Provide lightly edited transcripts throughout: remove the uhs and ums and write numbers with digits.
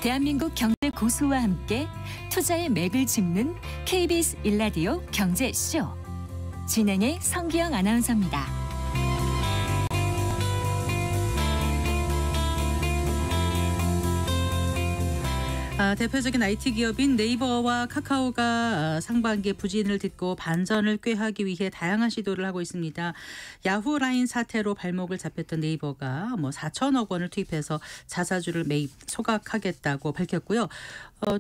대한민국 경제 고수와 함께 투자의 맥을 짚는 KBS 1라디오 경제쇼. 진행의 성기영 아나운서입니다. 대표적인 IT 기업인 네이버와 카카오가 상반기에 부진을 딛고 반전을 꾀하기 위해 다양한 시도를 하고 있습니다. 야후 라인 사태로 발목을 잡혔던 네이버가 4천억 원을 투입해서 자사주를 매입 소각하겠다고 밝혔고요.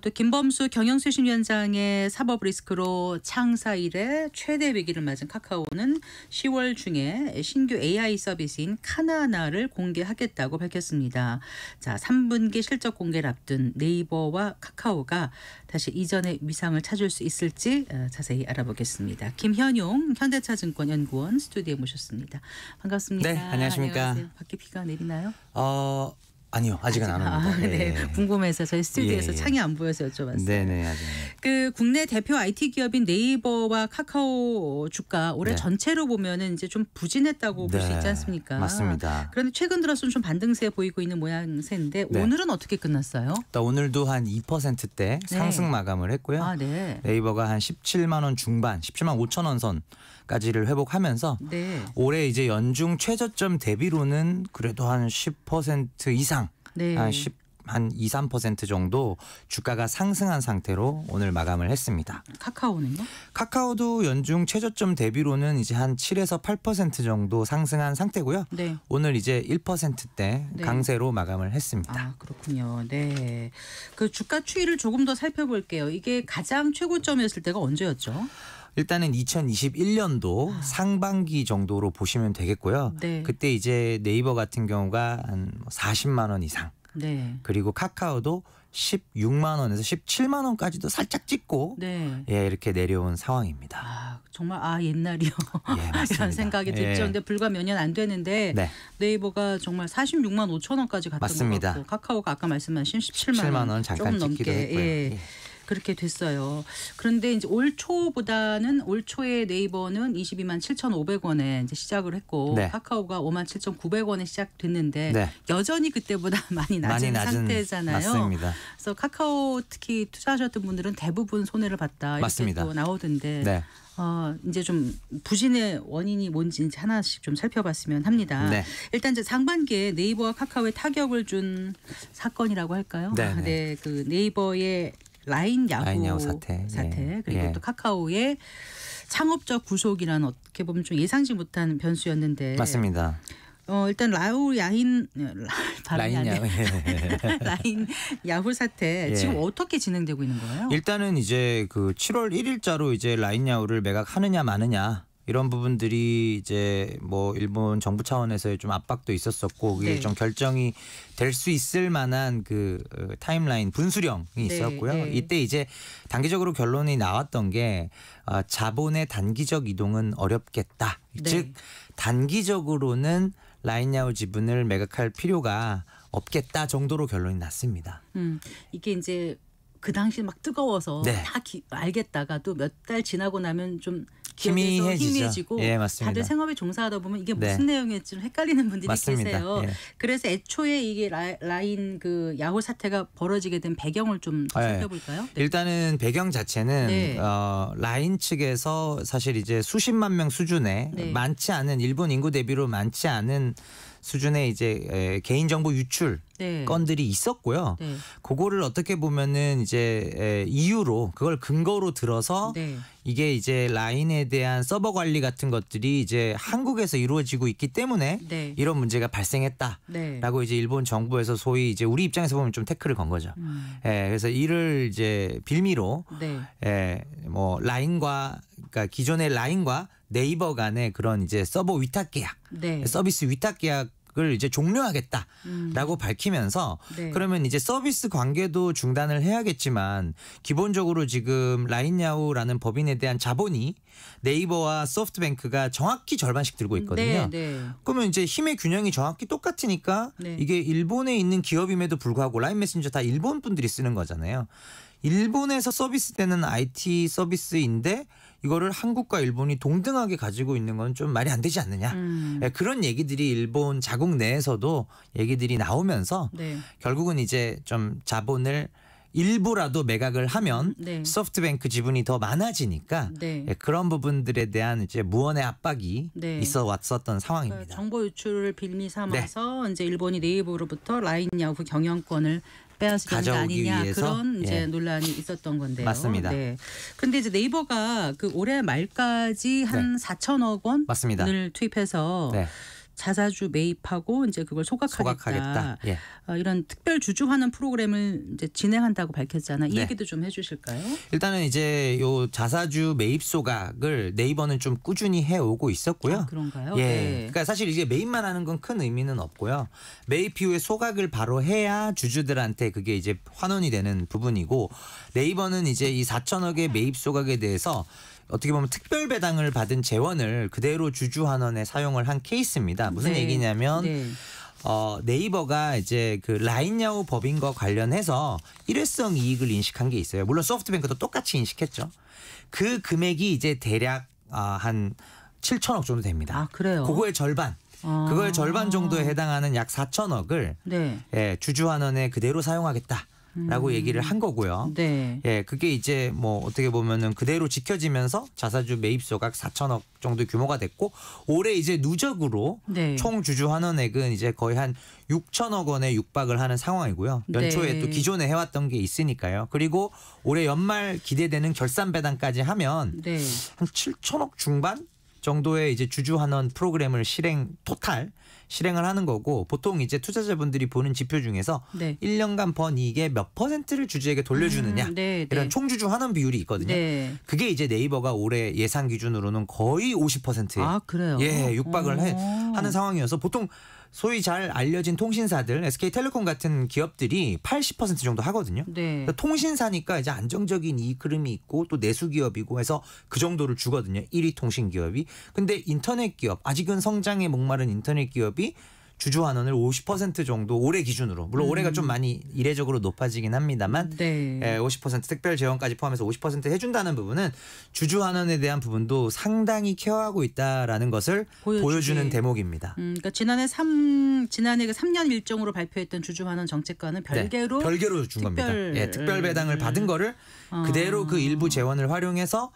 또 김범수 경영쇄신위원장의 사법 리스크로 창사 이래 최대 위기를 맞은 카카오는 10월 중에 신규 AI 서비스인 카나나를 공개하겠다고 밝혔습니다. 자, 3분기 실적 공개를 앞둔 네이버와 카카오가 다시 이전의 위상을 찾을 수 있을지 자세히 알아보겠습니다. 김현용 현대차증권 연구원 스튜디오에 모셨습니다. 반갑습니다. 네, 안녕하십니까. 안녕하세요. 밖에 비가 내리나요? 아니요, 아직은 안 옵니다. 네. 궁금해서 저희 스튜디오에서 창이 안 보여서 여쭤봤어요. 네네, 아직. 국내 대표 IT 기업인 네이버와 카카오 주가 올해 전체로 보면은 이제 좀 부진했다고 볼 수 있지 않습니까? 맞습니다. 그런데 최근 들어서는 좀 반등세 보이고 있는 모양새인데 오늘은 어떻게 끝났어요? 오늘도 한 2%대 상승 마감을 했고요. 네이버가 한 17만 원 중반, 17만 5천 원 선까지를 회복하면서 올해 이제 연중 최저점 대비로는 그래도 한 10% 이상, 한 2, 3% 정도 주가가 상승한 상태로 오늘 마감을 했습니다. 카카오는요? 카카오도 연중 최저점 대비로는 이제 한 7에서 8% 정도 상승한 상태고요. 오늘 이제 1%대 강세로 마감을 했습니다. 아, 그렇군요. 네. 그 주가 추이를 조금 더 살펴볼게요. 이게 가장 최고점이었을 때가 언제였죠? 일단은 2021년도 상반기 정도로 보시면 되겠고요. 그때 이제 네이버 같은 경우가 한 40만 원 이상. 그리고 카카오도 16만 원에서 17만 원까지도 살짝 찍고 이렇게 내려온 상황입니다. 정말 옛날이요. 이런 생각이 들죠. 근데 불과 몇 년 안 되는데 네이버가 정말 46만 5천 원까지 갔던 것 같고 카카오가 아까 말씀하신 17만 원 잠깐 조금 찍기도 넘게 했고요. 그렇게 됐어요. 그런데 이제 올 초에 네이버는 22만 7,500원에 이제 시작을 했고 카카오가 5만 7,900원에 시작됐는데 여전히 그때보다 많이 낮은 상태잖아요. 맞습니다. 그래서 카카오 특히 투자하셨던 분들은 대부분 손해를 봤다 이렇게 또 나오던데 이제 좀 부진의 원인이 뭔지 하나씩 좀 살펴봤으면 합니다. 일단 이제 상반기에 네이버와 카카오에 타격을 준 사건이라고 할까요? 그 네이버의 라인 야후 사태 그리고 또 카카오의 창업적 구속이라는 어떻게 보면 좀 예상치 못한 변수였는데 맞습니다. 일단 라인 야후 사태 지금 어떻게 진행되고 있는 거예요? 일단은 이제 그 7월 1일자로 이제 라인 야후를 매각하느냐 마느냐 이런 부분들이 이제 일본 정부 차원에서의 좀 압박도 있었었고 그게 좀 결정이 될 수 있을 만한 그 타임라인 분수령이 있었고요. 이때 이제 단기적으로 결론이 나왔던 게 자본의 단기적 이동은 어렵겠다. 즉 단기적으로는 라인야후 지분을 매각할 필요가 없겠다 정도로 결론이 났습니다. 이게 이제 그 당시 막 뜨거워서 다 알겠다가 또 몇 달 지나고 나면 좀 희미해지고 다들 생업에 종사하다 보면 이게 무슨 내용이었지 헷갈리는 분들이 계세요. 그래서 애초에 이게 라인 그 야후 사태가 벌어지게 된 배경을 좀 살펴볼까요? 일단은 배경 자체는 라인 측에서 사실 이제 수십만 명 수준의 많지 않은 일본 인구 대비로 많지 않은 수준의 이제 개인정보 유출 건들이 있었고요. 그거를 어떻게 보면은 이제 이유로 그걸 근거로 들어서 이게 이제 라인에 대한 서버 관리 같은 것들이 이제 한국에서 이루어지고 있기 때문에 이런 문제가 발생했다라고 이제 일본 정부에서 소위 이제 우리 입장에서 보면 좀 태클을 건 거죠. 그래서 이를 이제 빌미로 라인과 그러니까 기존의 라인과 네이버 간의 그런 이제 서버 위탁 계약, 서비스 위탁 계약을 이제 종료하겠다라고 밝히면서 그러면 이제 서비스 관계도 중단을 해야겠지만 기본적으로 지금 라인야후라는 법인에 대한 자본이 네이버와 소프트뱅크가 정확히 절반씩 들고 있거든요. 그러면 이제 힘의 균형이 정확히 똑같으니까 이게 일본에 있는 기업임에도 불구하고 라인 메신저 다 일본 분들이 쓰는 거잖아요. 일본에서 서비스되는 IT 서비스인데 이거를 한국과 일본이 동등하게 가지고 있는 건 좀 말이 안 되지 않느냐. 그런 얘기들이 일본 자국 내에서도 얘기들이 나오면서 네. 결국은 이제 좀 자본을 일부라도 매각을 하면 네. 소프트뱅크 지분이 더 많아지니까 네. 그런 부분들에 대한 이제 무언의 압박이 네. 있어 왔었던 그러니까 상황입니다. 정보 유출을 빌미 삼아서 이제 일본이 네이버로부터 라인 야후 경영권을 빼앗으려는 거 가져오기 아니냐 위해서? 그런 이제 예. 논란이 있었던 건데요. 맞습니다. 네. 근데 이제 네이버가 그 올해 말까지 한 4천억 맞습니다. 원을 투입해서 네. 자사주 매입하고 이제 그걸 소각하겠다. 예. 이런 특별 주주환원 프로그램을 이제 진행한다고 밝혔잖아. 이 네. 얘기도 좀 해주실까요? 일단은 이제 요 자사주 매입 소각을 네이버는 좀 꾸준히 해오고 있었고요. 아, 그런가요? 예. 네. 그러니까 사실 이게 매입만 하는 건 큰 의미는 없고요. 매입 이후에 소각을 바로 해야 주주들한테 그게 이제 환원이 되는 부분이고 네이버는 이제 이 4천억의 매입 소각에 대해서 어떻게 보면 특별 배당을 받은 재원을 그대로 주주 환원에 사용을 한 케이스입니다. 무슨 네. 얘기냐면 네. 네이버가 이제 그 라인야후 법인과 관련해서 일회성 이익을 인식한 게 있어요. 물론 소프트뱅크도 똑같이 인식했죠. 그 금액이 이제 대략 한 7천억 정도 됩니다. 아, 그래요? 그거의 절반. 그거의 절반 정도에 해당하는 약 4천억을 네. 주주 환원에 그대로 사용하겠다라고 얘기를 한 거고요. 네. 그게 이제 뭐 어떻게 보면은 그대로 지켜지면서 자사주 매입 소각 4천억 정도 규모가 됐고 올해 이제 누적으로 네. 총 주주 환원액은 이제 거의 한 6천억 원에 육박을 하는 상황이고요. 연초에 네. 또 기존에 해왔던 게 있으니까요. 그리고 올해 연말 기대되는 결산 배당까지 하면 네. 한 7천억 중반 정도의 이제 주주 환원 프로그램을 실행을 하는 거고 보통 이제 투자자분들이 보는 지표 중에서 네. 1년간 번 이익의 몇 퍼센트를 주주에게 돌려주느냐 네, 이런 네. 총주주 환원 비율이 있거든요. 네. 그게 이제 네이버가 올해 예상 기준으로는 거의 50%에 아, 그래요? 육박을 하는 상황이어서 보통 소위 잘 알려진 통신사들 SK텔레콤 같은 기업들이 80% 정도 하거든요. 네. 그러니까 통신사니까 이제 안정적인 이익 흐름이 있고 또 내수 기업이고 해서 그 정도를 주거든요. 1위 통신 기업이. 근데 인터넷 기업 아직은 성장에 목마른 인터넷 기업이 주주 환원을 50% 정도 올해 기준으로 물론 올해가 좀 많이 이례적으로 높아지긴 합니다만 네. 50% 특별 재원까지 포함해서 50% 해준다는 부분은 주주 환원에 대한 부분도 상당히 케어하고 있다라는 것을 보여주는 대목입니다. 그러니까 지난해 그 3년 일정으로 발표했던 주주 환원 정책과는 별개로 별개로 준 겁니다. 특별 배당을 받은 거를 그대로 그 일부 재원을 활용해서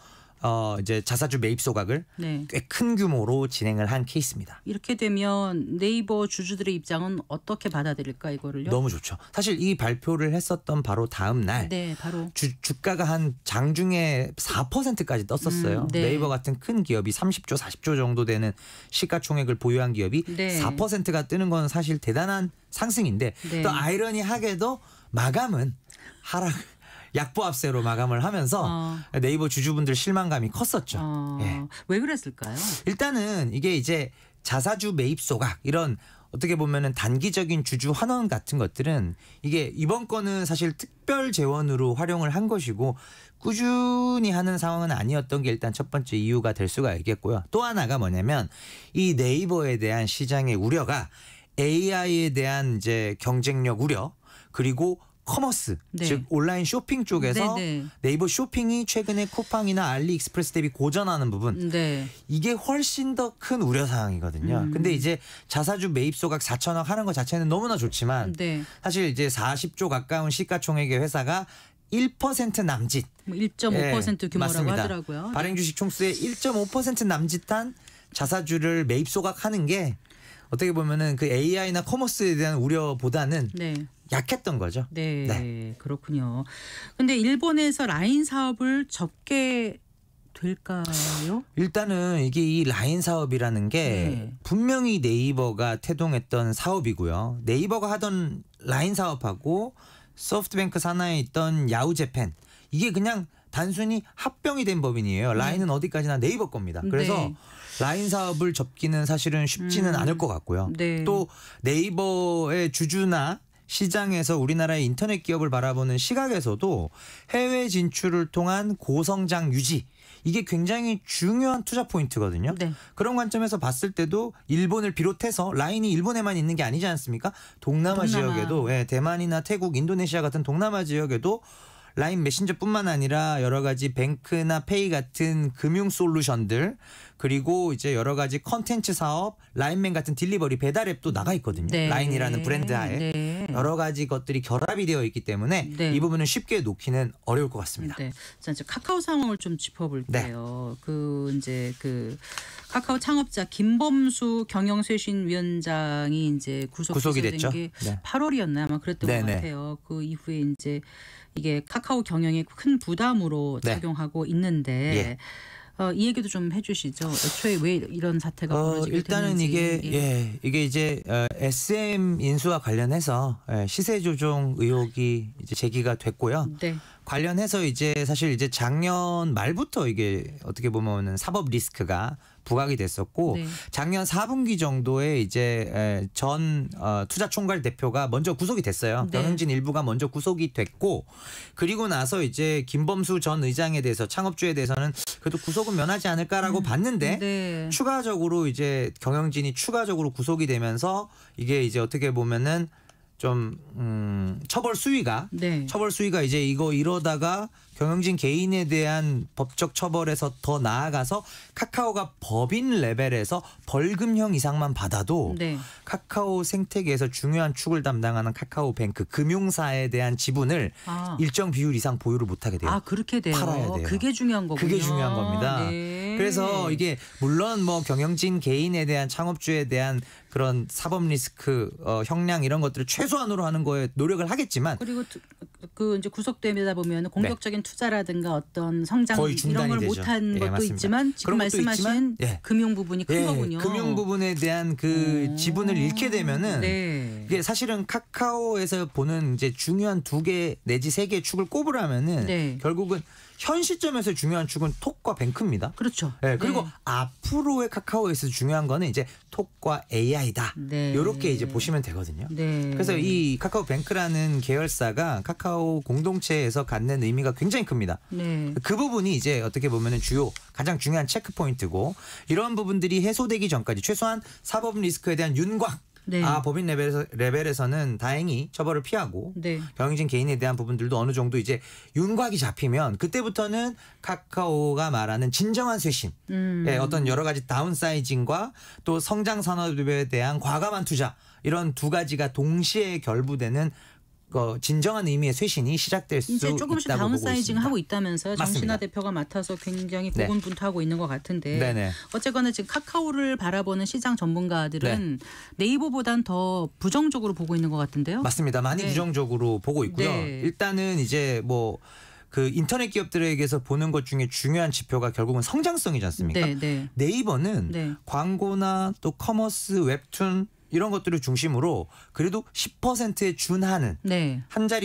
이제 자사주 매입 소각을 네. 꽤 큰 규모로 진행을 한 케이스입니다. 이렇게 되면 네이버 주주들의 입장은 어떻게 받아들일까 이거를요? 너무 좋죠. 사실 이 발표를 했었던 바로 다음 날 네, 바로 주가가 한 장중에 4%까지 떴었어요. 네. 네이버 같은 큰 기업이 30조, 40조 정도 되는 시가총액을 보유한 기업이 네. 4%가 뜨는 건 사실 대단한 상승인데 네. 또 아이러니하게도 마감은 하락. 약보합세로 마감을 하면서 네이버 주주분들 실망감이 컸었죠. 왜 그랬을까요? 일단은 이게 이제 자사주 매입 소각 이런 어떻게 보면은 단기적인 주주 환원 같은 것들은 이게 이번 건은 사실 특별 재원으로 활용을 한 것이고 꾸준히 하는 상황은 아니었던 게 일단 첫 번째 이유가 될 수가 있겠고요. 또 하나가 뭐냐면 이 네이버에 대한 시장의 우려가 AI에 대한 이제 경쟁력 우려 그리고 커머스 네. 즉 온라인 쇼핑 쪽에서 네이버 쇼핑이 최근에 쿠팡이나 알리익스프레스 대비 고전하는 부분 이게 훨씬 더 큰 우려 사항이거든요. 근데 이제 자사주 매입 소각 4천억 하는 것 자체는 너무나 좋지만 사실 이제 40조 가까운 시가총액의 회사가 1% 남짓 1.5% 규모라고 맞습니다. 하더라고요. 발행 주식 총수의 1.5% 남짓한 자사주를 매입 소각하는 게 어떻게 보면은 그 AI나 커머스에 대한 우려보다는 약했던 거죠. 네, 그렇군요. 근데 일본에서 라인 사업을 접게 될까요? 일단은 이게 이 라인 사업이라는 게 분명히 네이버가 태동했던 사업이고요. 네이버가 하던 라인 사업하고 소프트뱅크 산하에 있던 야후재팬 이게 그냥 단순히 합병이 된 법인이에요. 라인은 어디까지나 네이버 겁니다. 그래서 라인 사업을 접기는 사실은 쉽지는 않을 것 같고요. 또 네이버의 주주나 시장에서 우리나라의 인터넷 기업을 바라보는 시각에서도 해외 진출을 통한 고성장 유지 이게 굉장히 중요한 투자 포인트거든요. 그런 관점에서 봤을 때도 일본을 비롯해서 라인이 일본에만 있는 게 아니지 않습니까? 동남아 지역에도 대만이나 태국, 인도네시아 같은 동남아 지역에도 라인 메신저뿐만 아니라 여러 가지 뱅크나 페이 같은 금융 솔루션들 그리고 이제 여러 가지 컨텐츠 사업, 라인맨 같은 딜리버리 배달 앱도 나가 있거든요. 네. 라인이라는 브랜드 하에 네. 여러 가지 것들이 결합이 되어 있기 때문에 네. 이 부분은 쉽게 놓기는 어려울 것 같습니다. 네. 자, 이제 카카오 상황을 좀 짚어볼게요. 이제 카카오 창업자 김범수 경영쇄신위원장이 이제 구속이 됐죠. 된 게 네. 8월이었나 아마 그랬던 것 같아요. 그 이후에 이제 이게 카카오 경영에 큰 부담으로 작용하고 있는데. 이 얘기도 좀 해주시죠. 애초에 왜 이런 사태가 벌어지게 일단은 됐는지. 이게 이제 SM 인수와 관련해서 시세 조종 의혹이 이제 제기가 됐고요. 네. 관련해서 이제 사실 이제 작년 말부터 이게 어떻게 보면은 사법 리스크가 부각이 됐었고 네. 작년 4분기 정도에 이제 전 투자 총괄 대표가 먼저 구속이 됐어요. 네. 경영진 일부가 먼저 구속이 됐고 그리고 나서 이제 김범수 전 의장에 대해서 창업주에 대해서는 그래도 구속은 면하지 않을까라고 봤는데 네. 추가적으로 이제 경영진이 추가적으로 구속이 되면서 이게 이제 어떻게 보면은 좀 처벌 수위가 이제 이거 이러다가 경영진 개인에 대한 법적 처벌에서 더 나아가서 카카오가 법인 레벨에서 벌금형 이상만 받아도 카카오 생태계에서 중요한 축을 담당하는 카카오뱅크 금융사에 대한 지분을 일정 비율 이상 보유를 못하게 돼요. 그렇게 돼요. 팔아야 돼요. 그게 중요한 거군요. 그게 중요한 겁니다. 네. 그래서 이게 물론 뭐 경영진 개인에 대한 창업주에 대한 그런 사법 리스크 형량 이런 것들을 최소한으로 하는 거에 노력을 하겠지만 그리고 이제 구속되다 보면 공격적인 투자라든가 어떤 성장 거의 이런 걸 되죠. 못한 것도 맞습니다. 있지만 지금 말씀하신 금융 부분이 큰 거군요. 금융 부분에 대한 그 지분을 잃게 되면은 이게 사실은 카카오에서 보는 이제 중요한 2개 내지 3개의 축을 꼽으라면은 결국은 현 시점에서 중요한 축은 톡과 뱅크입니다. 그렇죠. 그리고 앞으로의 카카오에서 중요한 거는 이제 톡과 AI다. 이렇게 이제 보시면 되거든요. 그래서 이 카카오뱅크라는 계열사가 카카오 공동체에서 갖는 의미가 굉장히 큽니다. 그 부분이 이제 어떻게 보면은 가장 중요한 체크 포인트고 이런 부분들이 해소되기 전까지 최소한 사법 리스크에 대한 윤곽 법인 레벨에서는 다행히 처벌을 피하고 경영진 개인에 대한 부분들도 어느 정도 이제 윤곽이 잡히면 그때부터는 카카오가 말하는 진정한 쇄신, 어떤 여러 가지 다운사이징과 또 성장 산업에 대한 과감한 투자 이런 2가지가 동시에 결부되는 진정한 의미의 쇄신이 시작될 수 있다고 보고 있습니다. 이제 조금씩 다운사이징 하고 있다면서요. 정신아 대표가 맡아서 굉장히 고군분투하고 있는 것 같은데 어쨌거나 지금 카카오를 바라보는 시장 전문가들은 네이버보단 더 부정적으로 보고 있는 것 같은데요. 맞습니다. 많이 부정적으로 보고 있고요. 일단은 이제 그 인터넷 기업들에게서 보는 것 중에 중요한 지표가 결국은 성장성이지 않습니까? 네이버는 광고나 또 커머스, 웹툰 이런 것들을 중심으로 그래도 10%에 준하는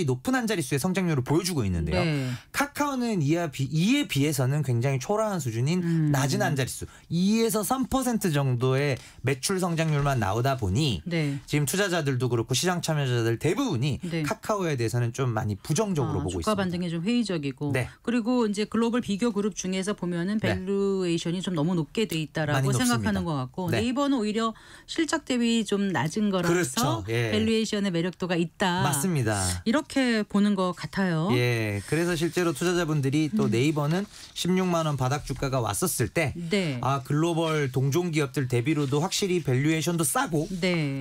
높은 한 자릿수의 성장률을 보여주고 있는데요. 카카오는 이에 비해서는 굉장히 초라한 수준인 낮은 한 자릿수 2에서 3% 정도의 매출 성장률만 나오다 보니 지금 투자자들도 그렇고 시장 참여자들 대부분이 카카오에 대해서는 좀 많이 부정적으로 보고 있습니다. 주가 반등이 좀 회의적이고 그리고 이제 글로벌 비교 그룹 중에서 보면은 밸류에이션이 좀 너무 높게 돼 있다라고 생각하는 것 같고 네이버는 오히려 실적 대비 좀 낮은 거라서 밸류에이션의 매력도가 있다. 맞습니다. 이렇게 보는 것 같아요. 그래서 실제로 투자자분들이 또 네이버는 16만 원 바닥 주가가 왔었을 때 글로벌 동종 기업들 대비로도 확실히 밸류에이션도 싸고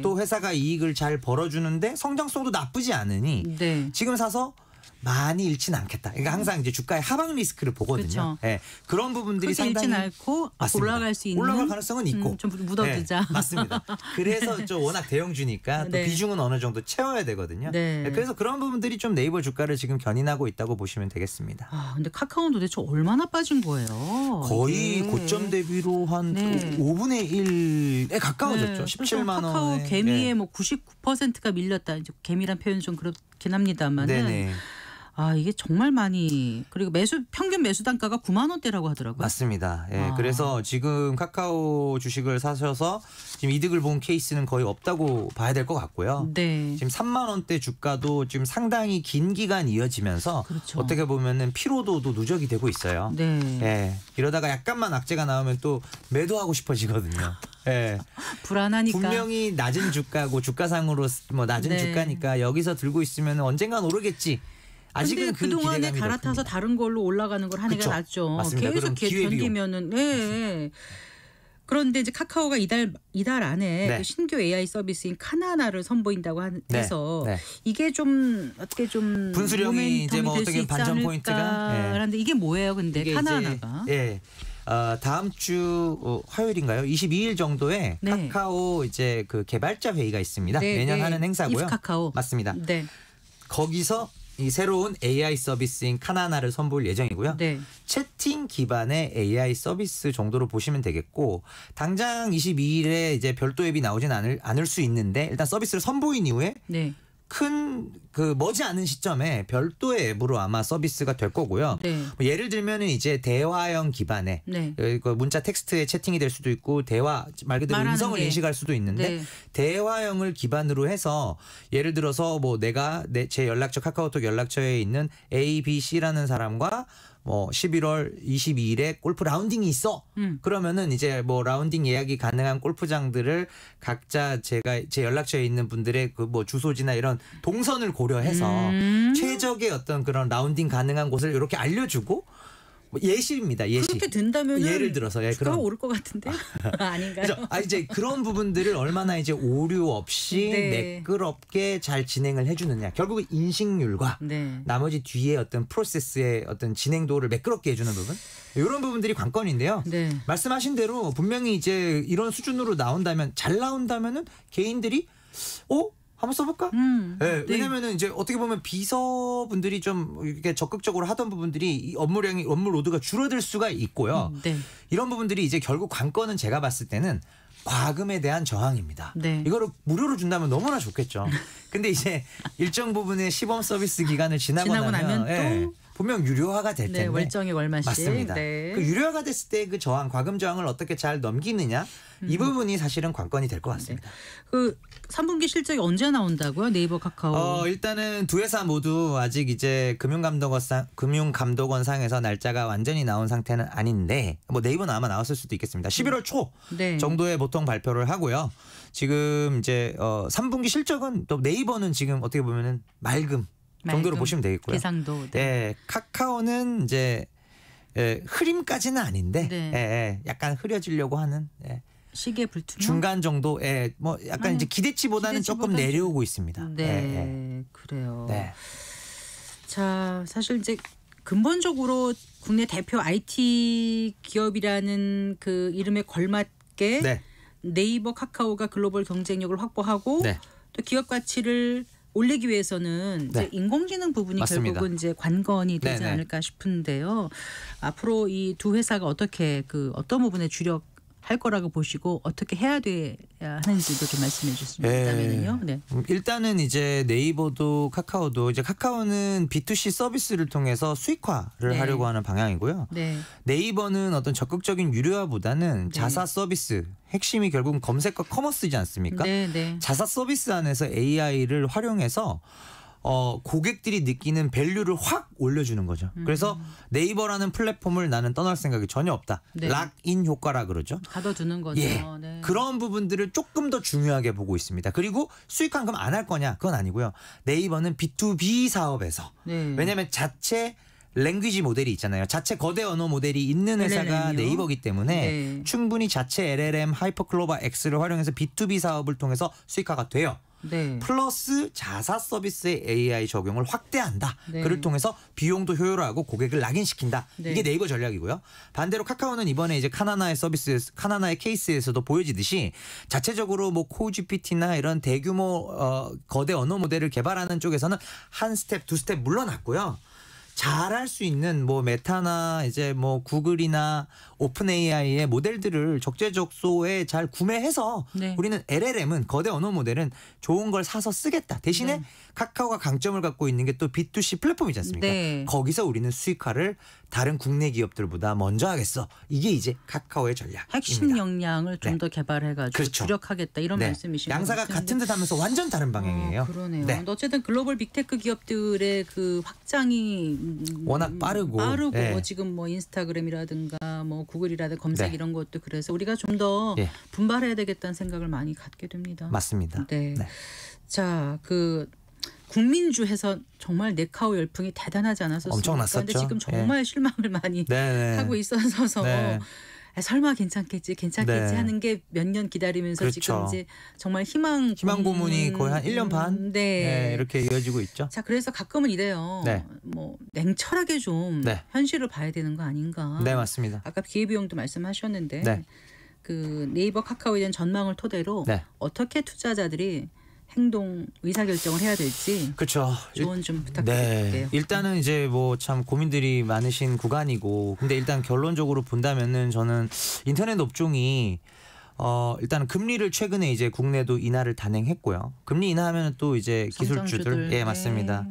또 회사가 이익을 잘 벌어주는데 성장성도 나쁘지 않으니 지금 사서 많이 잃지는 않겠다. 그러니까 항상 이제 주가의 하방 리스크를 보거든요. 그런 부분들이 상당히 잃진 않고 올라갈 수 있는 올라갈 가능성은 있고 좀 묻어두자. 맞습니다. 그래서 좀 워낙 대형주니까 또 비중은 어느 정도 채워야 되거든요. 그래서 그런 부분들이 좀 네이버 주가를 지금 견인하고 있다고 보시면 되겠습니다. 근데 카카오는 도대체 얼마나 빠진 거예요? 거의 고점 대비로 한 5분의 1에 가까워졌죠. 17만 원. 카카오 개미의 99%가 밀렸다. 이제 개미란 표현은 좀 그렇긴 합니다만은. 이게 정말 많이 그리고 평균 매수 단가가 9만 원대라고 하더라고요. 맞습니다. 그래서 지금 카카오 주식을 사셔서 지금 이득을 본 케이스는 거의 없다고 봐야 될 것 같고요. 지금 3만 원대 주가도 지금 상당히 긴 기간 이어지면서 어떻게 보면은 피로도도 누적이 되고 있어요. 이러다가 약간만 악재가 나오면 또 매도하고 싶어지거든요. 불안하니까. 분명히 낮은 주가고 주가상으로 낮은 주가니까 여기서 들고 있으면 언젠간 오르겠지. 아직은 그 동안에 기대감이 갈아타서 높습니다. 다른 걸로 올라가는 걸 한 해가 그쵸. 낫죠. 맞습니다. 계속 그럼 기회비용. 견디면은 네. 그런데 이제 카카오가 이달 안에 네. 그 신규 AI 서비스인 카나나를 선보인다고 해서 네. 이게 좀 어떻게 좀 분수령이 이제 뭐 어떻게 반전 포인트가 그런데 이게 뭐예요? 근데 이게 카나나가 이제, 다음 주 화요일인가요? 22일 정도에 네. 카카오 이제 그 개발자 회의가 있습니다. 네, 매년 네. 하는 행사고요. 카카오 맞습니다. 네. 거기서 이 새로운 AI 서비스인 카나나를 선보일 예정이고요. 네. 채팅 기반의 AI 서비스 정도로 보시면 되겠고 당장 22일에 이제 별도 앱이 나오진 않을 수 있는데 일단 서비스를 선보인 이후에 네. 큰 그 머지않은 시점에 별도의 앱으로 아마 서비스가 될 거고요. 네. 뭐 예를 들면은 이제 대화형 기반의 네. 그 문자 텍스트의 채팅이 될 수도 있고 대화 말 그대로 말하는 음성을 게. 인식할 수도 있는데 네. 대화형을 기반으로 해서 예를 들어서 뭐 내가 제 연락처 카카오톡 연락처에 있는 A, B, C라는 사람과 뭐 11월 22일에 골프 라운딩이 있어. 그러면은 이제 뭐 라운딩 예약이 가능한 골프장들을 각자 제 연락처에 있는 분들의 그 뭐 주소지나 이런 동선을 고려해서 최적의 어떤 그런 라운딩 가능한 곳을 이렇게 알려주고 뭐 예시입니다. 예시. 그렇게 된다면 예를 들어서 주가가 오를 것 같은데 아닌가요? 그죠? 이제 그런 부분들을 얼마나 이제 오류 없이 네. 매끄럽게 잘 진행을 해주느냐. 결국 인식률과 네. 나머지 뒤에 어떤 프로세스의 어떤 진행도를 매끄럽게 해주는 부분. 이런 부분들이 관건인데요. 네. 말씀하신 대로 분명히 이제 이런 수준으로 나온다면 잘 나온다면은 개인들이 한번 써볼까? 네, 왜냐면은 이제 어떻게 보면 비서분들이 좀 이렇게 적극적으로 하던 부분들이 이 업무 로드가 줄어들 수가 있고요. 네. 이런 부분들이 이제 결국 관건은 제가 봤을 때는 과금에 대한 저항입니다. 네. 이거를 무료로 준다면 너무나 좋겠죠. 근데 이제 일정 부분의 시범 서비스 기간을 지나고 나면 또 분명 유료화가 될 텐데. 네, 월정액 얼마씩. 맞습니다. 네. 그 유료화가 됐을 때 그 저항, 과금 저항을 어떻게 잘 넘기느냐 이 부분이 사실은 관건이 될 것 같습니다. 그 3분기 실적이 언제 나온다고요? 네이버, 카카오. 일단은 두 회사 모두 아직 이제 금융감독원상에서 날짜가 완전히 나온 상태는 아닌데 뭐 네이버는 아마 나왔을 수도 있겠습니다. 11월 초 네. 정도에 보통 발표를 하고요. 지금 이제 3분기 실적은 또 네이버는 지금 어떻게 보면은 맑음 정도로 보시면 되겠고요. 개상도. 네. 예, 카카오는 이제 흐림까지는 아닌데 네. 약간 흐려지려고 하는 시계 불투명. 중간 정도 뭐 약간 이제 기대치보다는 조금 내려오고 있습니다. 네, 그래요. 네. 자, 사실 이제 근본적으로 국내 대표 IT 기업이라는 그 이름에 걸맞게 네. 네이버, 카카오가 글로벌 경쟁력을 확보하고 네. 또 기업 가치를 올리기 위해서는 이제 네. 인공지능 부분이 맞습니다. 결국은 이제 관건이 되지 네네. 않을까 싶은데요. 앞으로 이 두 회사가 어떻게 어떤 부분에 주력할 거라고 보시고 어떻게 해야 돼야 하는지도 좀 말씀해 주셨으면요. 네. 일단은 이제 네이버도 카카오도 이제 카카오는 B2C 서비스를 통해서 수익화를 네. 하려고 하는 방향이고요. 네. 네이버는 어떤 적극적인 유료화보다는 네. 자사 서비스 핵심이 결국은 검색과 커머스지 않습니까? 네, 네. 자사 서비스 안에서 AI를 활용해서 고객들이 느끼는 밸류를 확 올려주는 거죠. 그래서 네이버라는 플랫폼을 나는 떠날 생각이 전혀 없다. 네. 락인 효과라 그러죠. 가둬두는 거죠. 예. 네. 그런 부분들을 조금 더 중요하게 보고 있습니다. 그리고 수익화 그럼 안 할 거냐? 그건 아니고요. 네이버는 B2B 사업에서 네. 왜냐하면 자체 랭귀지 모델이 있잖아요. 자체 거대 언어 모델이 있는 회사가 LLM 이요? 네이버기 때문에 네. 충분히 자체 LLM 하이퍼클로바 X를 활용해서 B2B 사업을 통해서 수익화가 돼요. 네. 플러스 자사 서비스의 AI 적용을 확대한다. 네. 그를 통해서 비용도 효율화하고 고객을 낙인시킨다. 네. 이게 네이버 전략이고요. 반대로 카카오는 이번에 이제 카나나의 케이스에서도 보여지듯이 자체적으로 뭐 코GPT나 이런 대규모 거대 언어 모델을 개발하는 쪽에서는 한 스텝, 두 스텝 물러났고요. 잘할 수 있는 뭐 메타나 이제 뭐 구글이나 오픈 AI의 모델들을 적재적소에 잘 구매해서 네. 우리는 LLM은 거대 언어 모델은 좋은 걸 사서 쓰겠다. 대신에 네. 카카오가 강점을 갖고 있는 게 또 B2C 플랫폼이지 않습니까? 네. 거기서 우리는 수익화를 다른 국내 기업들보다 먼저 하겠어. 이게 이제 카카오의 전략입니다. 핵심 역량을 좀 네. 더 개발해가지고 그렇죠. 주력하겠다 이런 네. 말씀이신 양사가 것 같은데. 같은 듯 하면서 완전 다른 방향이에요. 그러네요. 네. 근데 어쨌든 글로벌 빅테크 기업들의 그 확장이 워낙 빠르고. 네. 네. 지금 뭐 인스타그램이라든가 뭐 구글이라든가 검색 네. 이런 것도 그래서 우리가 좀 더 예. 분발해야 되겠다는 생각을 많이 갖게 됩니다. 맞습니다. 네. 네. 자, 국민주해서 정말 네카오 열풍이 대단하지 않았었습니까? 엄청났었죠. 근데 지금 정말 실망을 많이 하고 있어서 설마 괜찮겠지 네. 하는 게 몇 년 기다리면서 그렇죠. 지금 이제 정말 희망 고문이 거의 한 1년 반 이렇게 이어지고 있죠. 자, 그래서 가끔은 이래요. 뭐 냉철하게 좀 현실을 봐야 되는 거 아닌가. 네, 맞습니다. 아까 기회비용도 말씀하셨는데 그 네이버 카카오에 대한 전망을 토대로 어떻게 투자자들이 행동 의사결정을 해야 될지 그렇죠. 조언 좀 부탁드릴게요. 일단은 이제 뭐 참 고민들이 많으신 구간이고 근데 일단 결론적으로 본다면은 저는 인터넷 업종이 일단 금리를 최근에 이제 국내도 인하를 단행했고요. 금리 인하하면 또 이제 기술주들 맞습니다.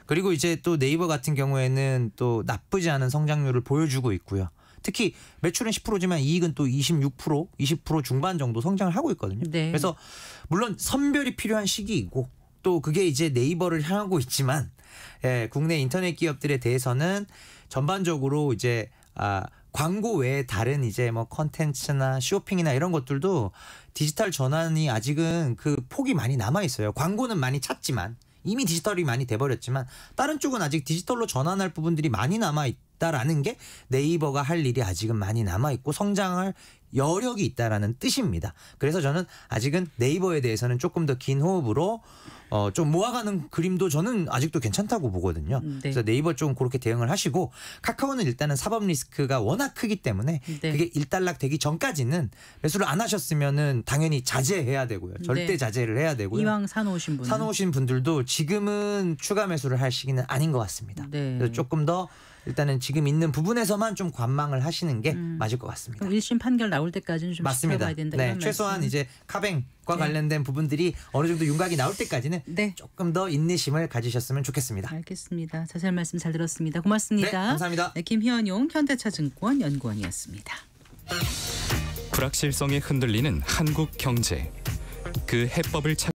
그리고 이제 또 네이버 같은 경우에는 또 나쁘지 않은 성장률을 보여주고 있고요. 특히 매출은 10%지만 이익은 또 26%, 20% 중반 정도 성장을 하고 있거든요. 그래서 물론 선별이 필요한 시기이고 또 그게 이제 네이버를 향하고 있지만 국내 인터넷 기업들에 대해서는 전반적으로 이제 광고 외에 다른 이제 뭐 컨텐츠나 쇼핑이나 이런 것들도 디지털 전환이 아직은 그 폭이 많이 남아 있어요. 광고는 많이 찼지만 이미 디지털이 많이 돼버렸지만 다른 쪽은 아직 디지털로 전환할 부분들이 많이 남아 있다라는 게 네이버가 할 일이 아직은 많이 남아 있고 성장할 여력이 있다라는 뜻입니다. 그래서 저는 아직은 네이버에 대해서는 조금 더 긴 호흡으로 좀 모아가는 그림도 저는 아직도 괜찮다고 보거든요. 그래서 네이버 좀 그렇게 대응을 하시고 카카오는 일단은 사법 리스크가 워낙 크기 때문에 그게 일단락되기 전까지는 매수를 안 하셨으면은 당연히 자제해야 되고요. 절대 자제를 해야 되고요. 이왕 사놓으신 분들도 지금은 추가 매수를 할 시기는 아닌 것 같습니다. 그래서 조금 더 일단은 지금 있는 부분에서만 좀 관망을 하시는 게 맞을 것 같습니다. 그럼 1심 판결 나올 때까지는 좀 지켜봐야 된다. 최소한 이제 카뱅과 관련된 부분들이 어느 정도 윤곽이 나올 때까지는 조금 더 인내심을 가지셨으면 좋겠습니다. 알겠습니다. 자세한 말씀 잘 들었습니다. 고맙습니다. 감사합니다. 김희원용 현대차증권 연구원이었습니다. 불확실성에 흔들리는 한국 경제. 그 해법을 찾